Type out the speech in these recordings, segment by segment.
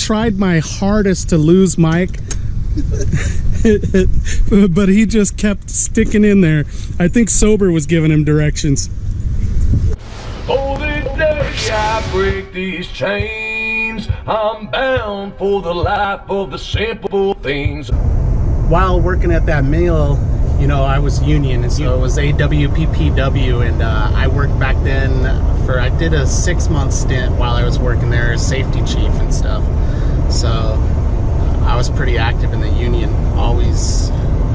tried my hardest to lose Mike, but he just kept sticking in there. I think Sober was giving him directions. Oh, the day I break these chains, I'm bound for the life of the simple things. While working at that mill, you know, I was union, and so it was AWPPW, and I worked back then I did a 6-month stint while I was working there as safety chief and stuff. So I was pretty active in the union, always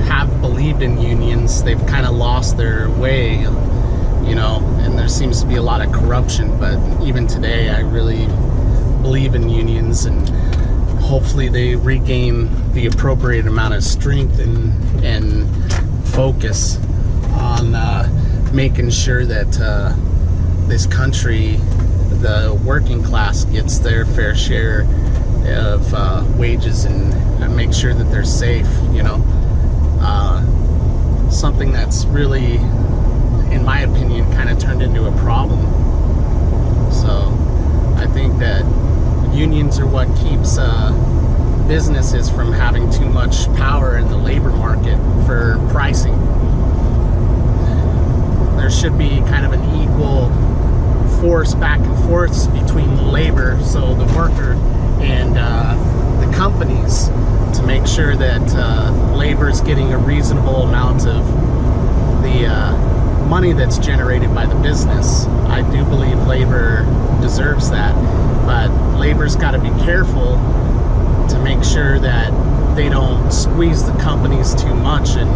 have believed in unions. They've kind of lost their way, you know, and there seems to be a lot of corruption, but even today I really believe in unions, and hopefully they regain the appropriate amount of strength and focus on making sure that this country, the working class, gets their fair share of wages and make sure that they're safe, you know. Something that's really, in my opinion, kind of turned into a problem. So I think that unions are what keeps businesses from having too much power in the labor market for pricing. There should be kind of an equal force back and forth between labor, so the worker and the companies, to make sure that labor is getting a reasonable amount of the money that's generated by the business. I do believe labor deserves that, but labor's got to be careful to make sure that they don't squeeze the companies too much and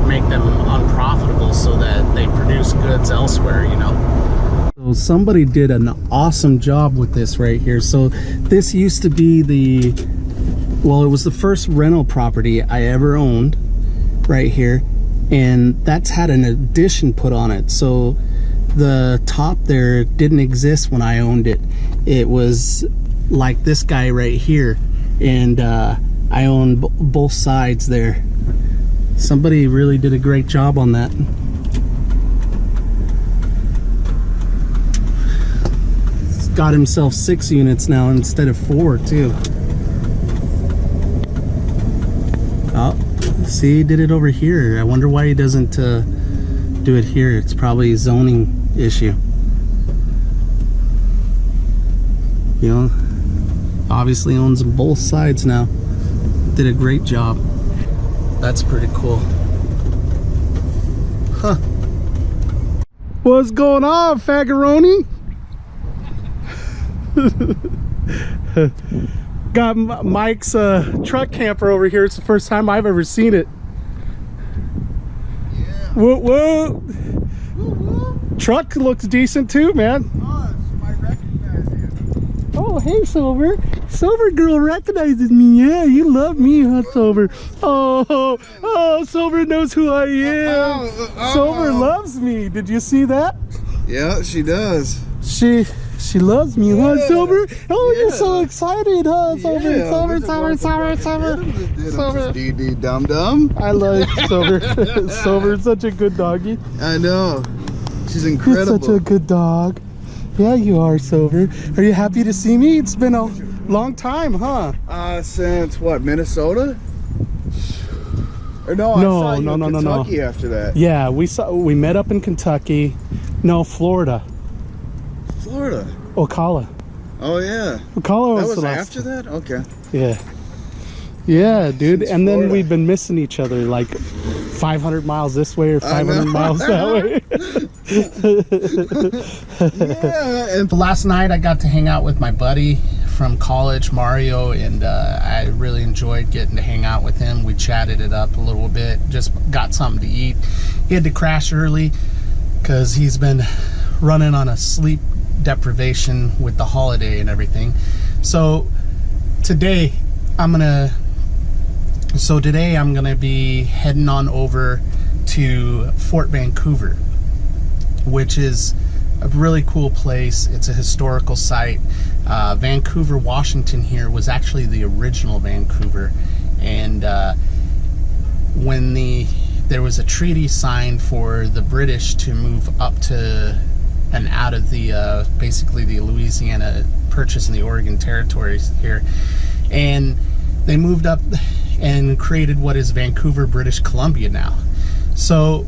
make them unprofitable so that they produce goods elsewhere, you know. So somebody did an awesome job with this right here. So this used to be well, it was the first rental property I ever owned right here, and that's had an addition put on it. So the top there didn't exist when I owned it. It was like this guy right here, and I own both sides there. Somebody really did a great job on that. He's got himself 6 units now instead of 4 too. Oh, see, he did it over here. I wonder why he doesn't do it here. It's probably a zoning issue. You know, obviously owns both sides now. Did a great job. That's pretty cool. Huh. What's going on, Fagaroni? Got Mike's truck camper over here. It's the first time I've ever seen it. Yeah. Whoa, whoa. Woo woo. Truck looks decent too, man. Oh, I recognize you. Oh, hey, Silver. Silver girl recognizes me. Yeah, you love me, huh, Silver? Oh, Silver knows who I am. Silver loves me. Did you see that? Yeah, she does. She loves me, huh, Silver? Oh, Yeah. you're so excited, huh, Silver? Yeah, Silver. Dee dum dum. I love Silver. Silver's such a good doggy. I know. She's You're incredible. such a good dog. Yeah, you are, Silver. Are you happy to see me? It's been a long time, huh? Since what, Minnesota? Or no, I saw you in Kentucky after that. Yeah, we met up in Kentucky. No, Florida. Florida. Ocala. Oh yeah. Ocala was That was the last. after that? Okay. Yeah. Yeah, dude. Since And then Florida. we've been missing each other like 500 miles this way or 500 miles that way. Yeah, and Last night I got to hang out with my buddy from college, Mario, and I really enjoyed getting to hang out with him. We chatted it up a little bit, just got something to eat. He had to crash early because he's been running on a sleep deprivation with the holiday and everything. So today I'm gonna be heading on over to Fort Vancouver, which is a really cool place. It's a historical site. Vancouver, Washington here was actually the original Vancouver, and when there was a treaty signed for the British to move up to and out of the basically the Louisiana Purchase and the Oregon territories here, and they moved up and created what is Vancouver, British Columbia now. So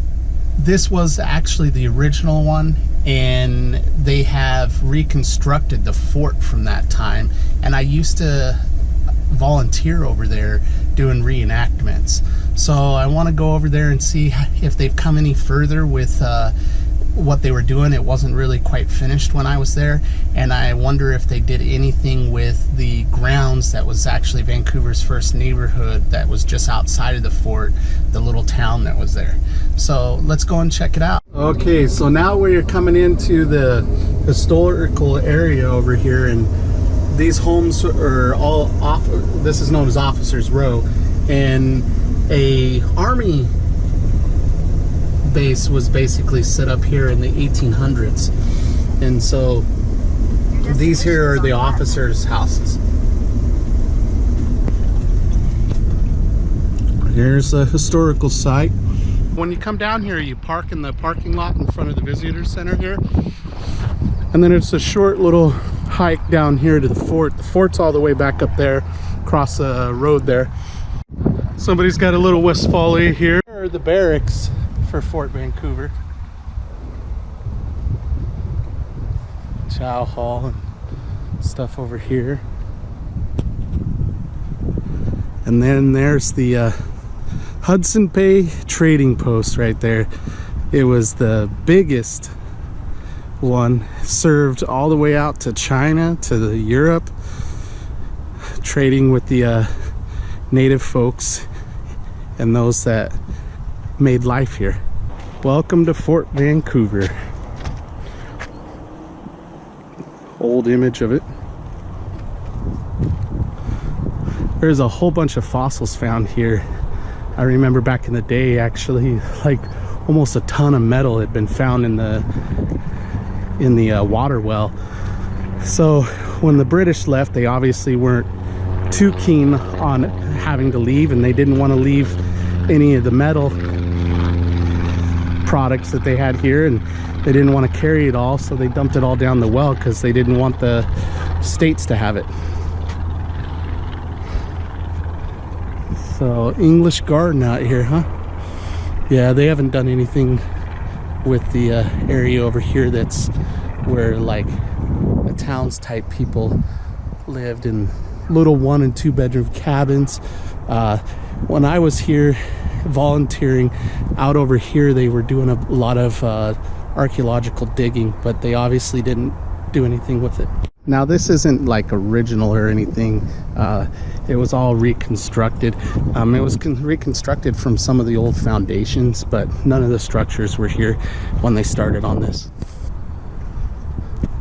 this was actually the original one, and they have reconstructed the fort from that time. And I used to volunteer over there doing reenactments. So I want to go over there and see if they've come any further with what they were doing. It wasn't really quite finished when I was there, and I wonder if they did anything with the grounds that was actually Vancouver's first neighborhood that was just outside of the fort, the little town that was there. So let's go and check it out. Okay, so now we're coming into the historical area over here, and these homes are all off. This is known as Officers Row, and a army base was basically set up here in the 1800s, and so these here are the officers' houses. Here's a historical site. When you come down here, you park in the parking lot in front of the visitor center here, and then it's a short little hike down here to the fort. The fort's all the way back up there across the road there. Somebody's got a little Westphalia here. Here are the barracks for Fort Vancouver. Chow Hall and stuff over here. And then there's the Hudson Bay Trading Post right there. It was the biggest one, served all the way out to China, to Europe, trading with the native folks and those that made life here. Welcome to Fort Vancouver. Old image of it. There's a whole bunch of fossils found here. I remember back in the day, actually, like almost a ton of metal had been found in the water well. So when the British left, they obviously weren't too keen on having to leave, and they didn't want to leave any of the metal products that they had here, and they didn't want to carry it all, so they dumped it all down the well because they didn't want the states to have it. So English garden out here, huh? Yeah, they haven't done anything with the area over here that's where like the towns type people lived in little 1- and 2-bedroom cabins. When I was here volunteering out over here, they were doing a lot of archaeological digging, but they obviously didn't do anything with it. Now this isn't like original or anything. It was all reconstructed. It was reconstructed from some of the old foundations, but none of the structures were here when they started on this.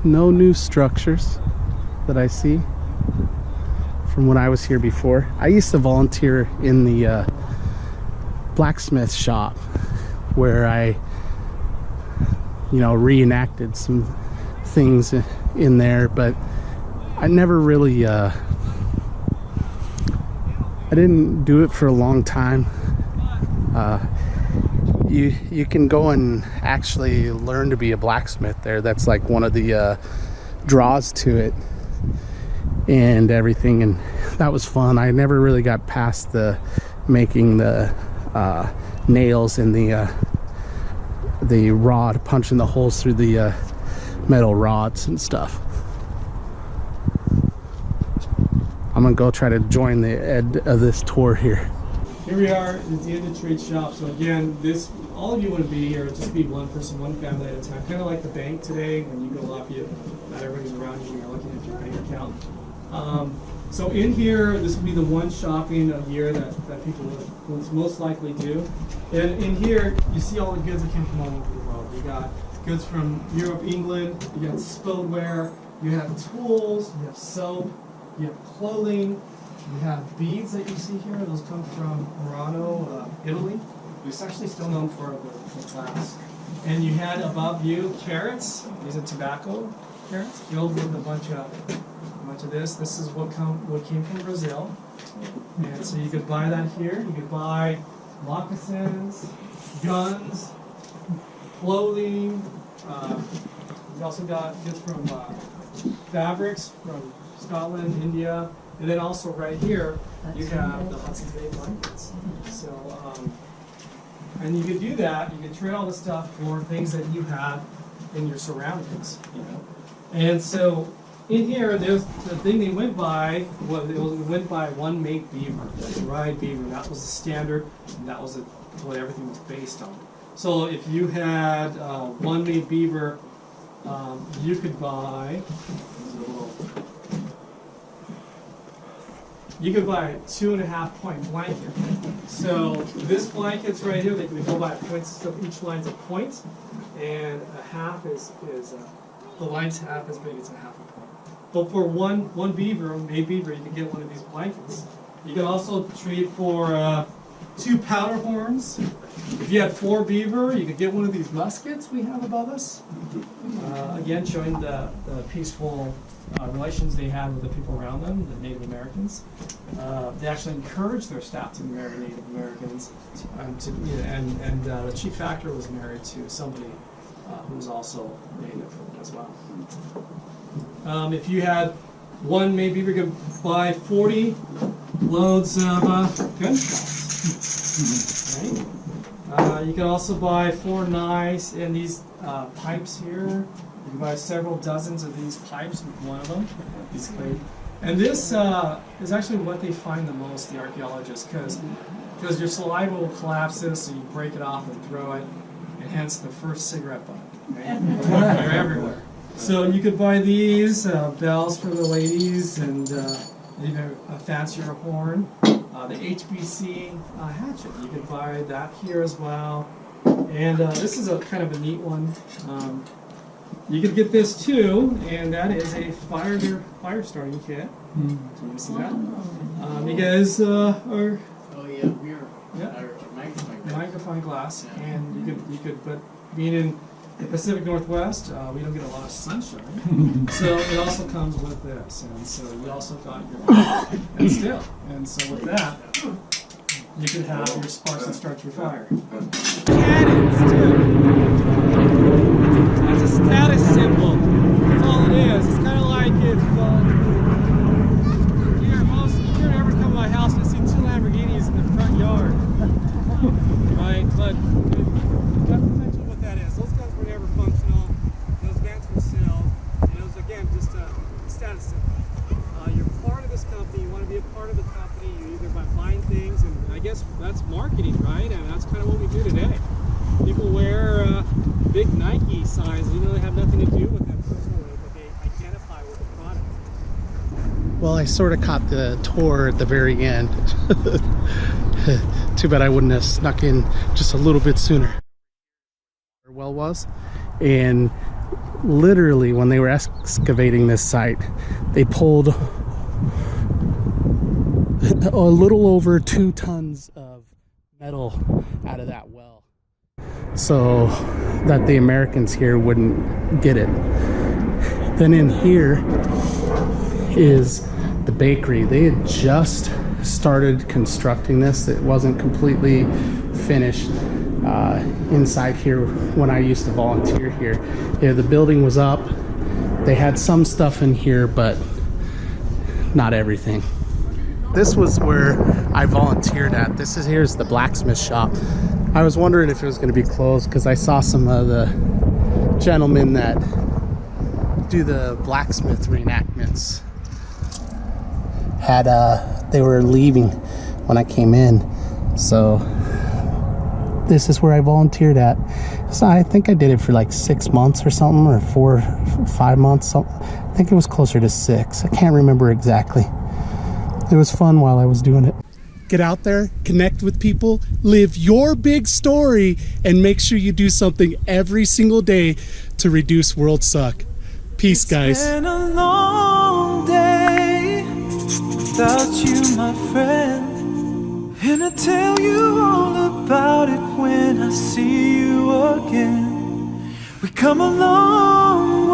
No new structures that I see from when I was here before. I used to volunteer in the blacksmith shop where I, reenacted some things in there, but I never really I didn't do it for a long time. You can go and actually learn to be a blacksmith there. That's like one of the draws to it and everything, and that was fun. I never really got past the making the nails in the rod, punching the holes through the metal rods and stuff. I'm gonna go try to join the end of this tour here. Here we are at the end of trade shop. So again, all of you wouldn't be here. It'd just be one person, one family at a time. Kind of like the bank today. When you go up, not everybody's around you when you're looking at your bank account. So in here, this would be the one shopping a year that people would most likely do. And in here, you see all the goods that came from all over the world. You got goods from Europe, England, you got spillware, you have tools, you have soap, you have clothing, you have beads that you see here. Those come from Murano, Italy. It's actually still known for the glass. And you had above you carrots. These are tobacco carrots filled with a bunch of this. This is what came from Brazil. And so you could buy that here. You could buy moccasins, guns, clothing. You also got goods from fabrics from Scotland, India, And then also right here, you have the Hudson's Bay blankets. So, and you could do that, you could trade all the stuff for things that you have in your surroundings, you know. And so in here, there's the thing they went by, went by one made beaver, the dried beaver. That was the standard, and that was what everything was based on. So if you had one made beaver, you could buy, you could buy a 2.5 point blanket. So this blanket's right here, they can go by points, so each line's a point, and a half is the line's half as big as a half a point. But for one beaver, made beaver, you can get one of these blankets. You can also trade for 2 powder horns. If you had 4 beaver, you could get one of these muskets we have above us. Again, showing the peaceful relations they had with the people around them, the Native Americans. They actually encouraged their staff to marry Native Americans, and the chief factor was married to somebody who was also Native as well. If you had one made beaver, you could buy 40 loads of gunshots. Right? You can also buy 4 knives and these pipes here. You can buy several dozens of these pipes with one of them. And this is actually what they find the most, the archaeologists, because your saliva will collapse this, so you break it off and throw it, and hence the first cigarette butt. Right? They're everywhere. So you could buy these bells for the ladies, and even a fancier horn. The HBC hatchet, you could buy that here as well. And this is a kind of a neat one. You could get this too, and that is a fire starting kit. Do you see that? You guys are. Oh yeah, we are. Yeah. Magnifying glass, and you could, but being in the Pacific Northwest, we don't get a lot of sunshine, so it also comes with this, and so you also got your and still, and so with that, you can have your sparks that start your fire. Cannons too. That's a status symbol. That's all it is. It's kind of like if you're ever come to my house and see 2 Lamborghinis in the front yard, right? But that's essentially what that is. Those guns were never functional. Those vans were sealed. And it was, again, just a status symbol. You're part of this company. You want to be a part of the company. You either by buying things, and I guess that's marketing, right? And that's kind of what we do today. People wear big Nike signs, even though they have nothing to do with them personally, but they identify with the product. Well, I sort of caught the tour at the very end. Too bad I wouldn't have snuck in just a little bit sooner. Where well was, and literally when they were excavating this site, they pulled a little over 2 tons of metal out of that well, so that the Americans here wouldn't get it. Then in here is the bakery. They had just started constructing this. It wasn't completely finished. Inside here, when I used to volunteer here, the building was up. They had some stuff in here, but not everything. This was where I volunteered at. Here's the blacksmith shop. I was wondering if it was going to be closed because I saw some of the gentlemen that do the blacksmith reenactments they were leaving when I came in, so this is where I volunteered at. So I think I did it for like 6 months or something, or 4 or 5 months. I think it was closer to 6. I can't remember exactly. It was fun while I was doing it. Get out there, connect with people, live your big story, and make sure you do something every single day to reduce world suck. Peace, guys. It's been a long day without you, my friend, and I'll tell you all about it when I see you again. We come a long